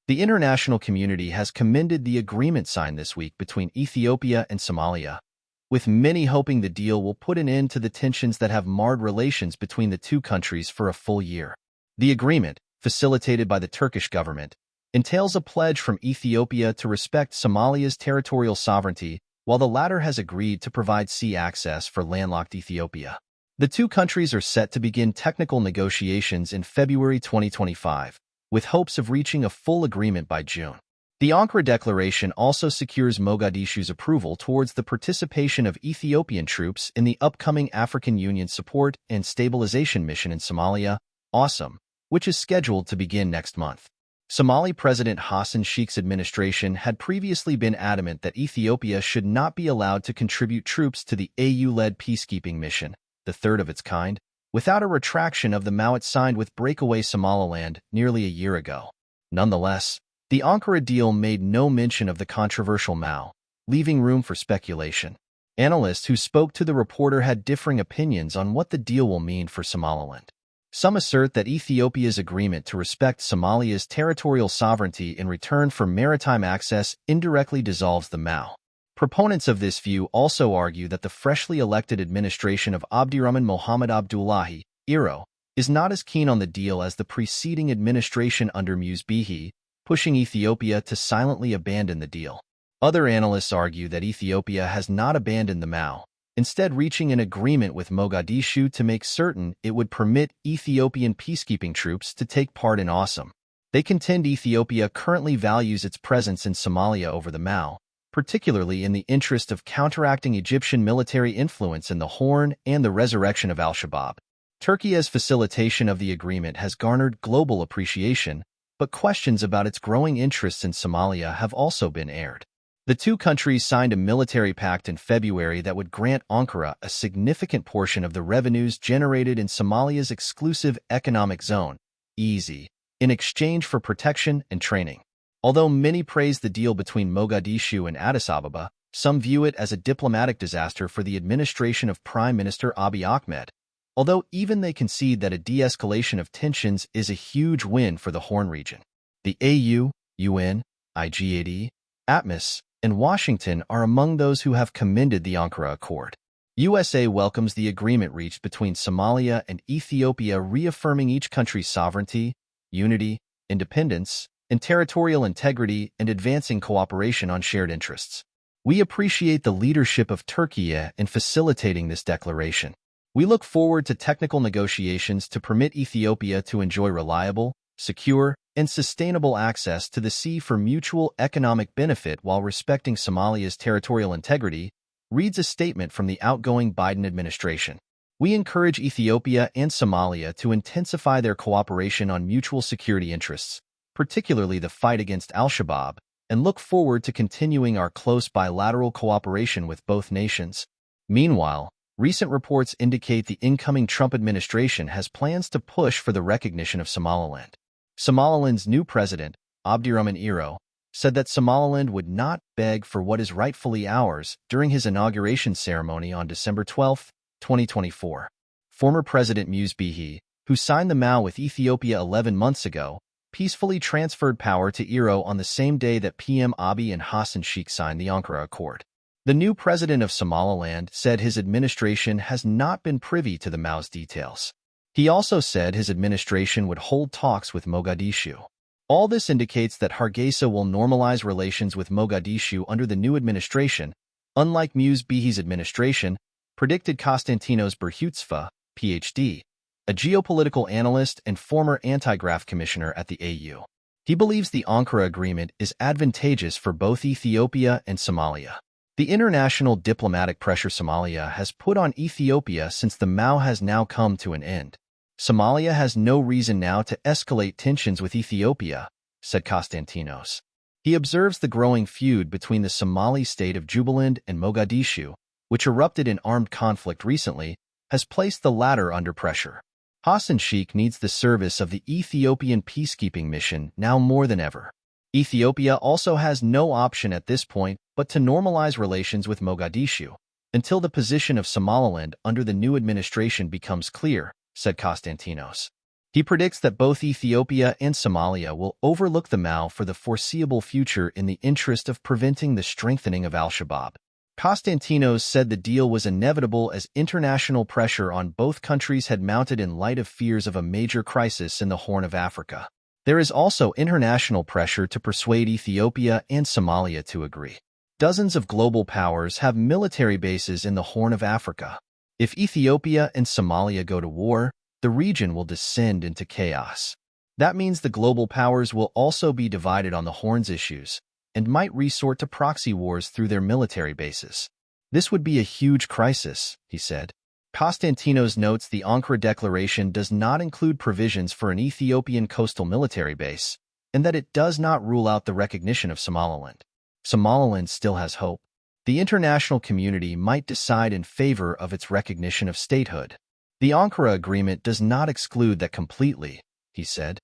The international community has commended the agreement signed this week between Ethiopia and Somalia, with many hoping the deal will put an end to the tensions that have marred relations between the two countries for a full year. The agreement, facilitated by the Turkish government, entails a pledge from Ethiopia to respect Somalia's territorial sovereignty, while the latter has agreed to provide sea access for landlocked Ethiopia. The two countries are set to begin technical negotiations in February 2025, with hopes of reaching a full agreement by June. The Ankara Declaration also secures Mogadishu's approval towards the participation of Ethiopian troops in the upcoming African Union Support and Stabilization Mission in Somalia, AWSOM, which is scheduled to begin next month. Somali President Hassan Sheikh's administration had previously been adamant that Ethiopia should not be allowed to contribute troops to the AU-led peacekeeping mission, the third of its kind, without a retraction of the MoU it signed with breakaway Somaliland nearly a year ago. Nonetheless, the Ankara deal made no mention of the controversial MoU, leaving room for speculation. Analysts who spoke to the reporter had differing opinions on what the deal will mean for Somaliland. Some assert that Ethiopia's agreement to respect Somalia's territorial sovereignty in return for maritime access indirectly dissolves the MoU. Proponents of this view also argue that the freshly elected administration of Abdirahman Mohamed Abdullahi, IRO, is not as keen on the deal as the preceding administration under Muse Bihi, pushing Ethiopia to silently abandon the deal. Other analysts argue that Ethiopia has not abandoned the MoU, instead reaching an agreement with Mogadishu to make certain it would permit Ethiopian peacekeeping troops to take part in AWSOM. They contend Ethiopia currently values its presence in Somalia over the MoU, particularly in the interest of counteracting Egyptian military influence in the Horn and the resurrection of al-Shabaab. Turkey's facilitation of the agreement has garnered global appreciation, but questions about its growing interests in Somalia have also been aired. The two countries signed a military pact in February that would grant Ankara a significant portion of the revenues generated in Somalia's exclusive economic zone, EEZ, in exchange for protection and training. Although many praise the deal between Mogadishu and Addis Ababa, some view it as a diplomatic disaster for the administration of Prime Minister Abiy Ahmed, although even they concede that a de-escalation of tensions is a huge win for the Horn region. The AU, UN, IGAD, ATMIS, and Washington are among those who have commended the Ankara Accord. USA welcomes the agreement reached between Somalia and Ethiopia, reaffirming each country's sovereignty, unity, independence, and territorial integrity, and advancing cooperation on shared interests. We appreciate the leadership of Turkey in facilitating this declaration. We look forward to technical negotiations to permit Ethiopia to enjoy reliable, secure, and sustainable access to the sea for mutual economic benefit while respecting Somalia's territorial integrity, reads a statement from the outgoing Biden administration. We encourage Ethiopia and Somalia to intensify their cooperation on mutual security interests, particularly the fight against al-Shabaab, and look forward to continuing our close bilateral cooperation with both nations. Meanwhile, recent reports indicate the incoming Trump administration has plans to push for the recognition of Somaliland. Somaliland's new president, Abdirahman IRO, said that Somaliland would not beg for what is rightfully ours during his inauguration ceremony on December 12, 2024. Former President Muse Bihi, who signed the MoU with Ethiopia 11 months ago, peacefully transferred power to IRO on the same day that PM Abiy and Hassan Sheikh signed the Ankara Accord. The new president of Somaliland said his administration has not been privy to the MoU's details. He also said his administration would hold talks with Mogadishu. All this indicates that Hargeisa will normalize relations with Mogadishu under the new administration, unlike Muse Bihi's administration, predicted Konstantinos Berhutsva, Ph.D., a geopolitical analyst and former anti-graft commissioner at the AU. He believes the Ankara agreement is advantageous for both Ethiopia and Somalia. The international diplomatic pressure Somalia has put on Ethiopia since the MoU has now come to an end. Somalia has no reason now to escalate tensions with Ethiopia, said Konstantinos. He observes the growing feud between the Somali state of Jubaland and Mogadishu, which erupted in armed conflict recently, has placed the latter under pressure. Hassan Sheikh needs the service of the Ethiopian peacekeeping mission now more than ever. Ethiopia also has no option at this point but to normalize relations with Mogadishu, until the position of Somaliland under the new administration becomes clear, said Konstantinos. He predicts that both Ethiopia and Somalia will overlook the MAU for the foreseeable future in the interest of preventing the strengthening of al-Shabaab. Konstantinos said the deal was inevitable as international pressure on both countries had mounted in light of fears of a major crisis in the Horn of Africa. There is also international pressure to persuade Ethiopia and Somalia to agree. Dozens of global powers have military bases in the Horn of Africa. If Ethiopia and Somalia go to war, the region will descend into chaos. That means the global powers will also be divided on the Horn's issues and might resort to proxy wars through their military bases. This would be a huge crisis, he said. Konstantinos notes the Ankara Declaration does not include provisions for an Ethiopian coastal military base, and that it does not rule out the recognition of Somaliland. Somaliland still has hope. The international community might decide in favor of its recognition of statehood. The Ankara Agreement does not exclude that completely, he said.